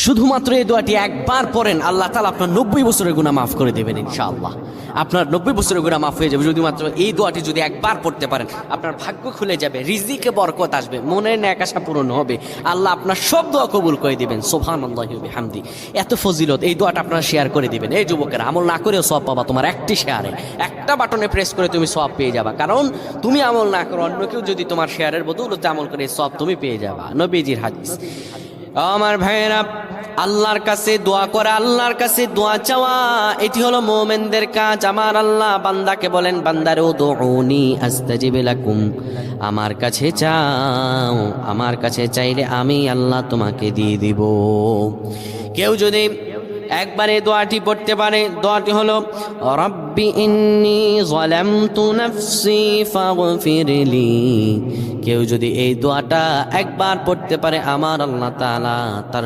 শুধুমাত্র এই দোয়াটি একবার পড়েন, আল্লাহ তাআলা আপনার 90 বছরের গুনাহ মাফ করে দেবেন ইনশাআল্লাহ। আপনার 90 বছরের গুনাহ মাফ হয়ে যাবে শুধুমাত্র এই দোয়াটি যদি একবার পড়তে পারেন। আপনার ভাগ্য খুলে যাবে, রিজিকে বরকত আসবে, মনের ন্যাক আশা পূরণ হবে, আল্লাহ আপনার সব দোয়া কবুল করে দিবেন। সুবহানাল্লাহি ওয়া বিহামদি। এত ফজিলত, এই দোয়াটা আপনারা শেয়ার করে দিবেন। এই যুবকেরা, আমল না করেও সওয়াব পাবা। তোমার একটি শেয়ারে, একটা বাটনে প্রেস করে তুমি সওয়াব পেয়ে যাবা। কারণ তুমি আমল না করো, অন্য কেউ যদি তোমার শেয়ারের বদৌলতে আমল করে, সওয়াব তুমি পেয়ে যাবা। নবীজির হাদিস। আমার ভাইয়েরা, আল্লাহর কাছে দোয়া করা, আল্লাহর কাছে দোয়া চাওয়া, এটি হলো মুমিনদের কাজ। আমার আল্লাহ বান্দাকে বলেন, বান্দারে উদউনি আস্তাজিব লাকুম, আমার কাছে চাও, আমার কাছে চাইলে আমি আল্লাহ তোমাকে দিয়ে দিব। কেউ যদি একবারে দোয়াটি পড়তে পারে, দোয়াটি হলো রব্বি ইন্নী যালামতু নাফসি ফাগফিরলি। কেউ যদি এই দোয়াটা একবার পড়তে পারে, আমার আল্লাহ তাআলা তার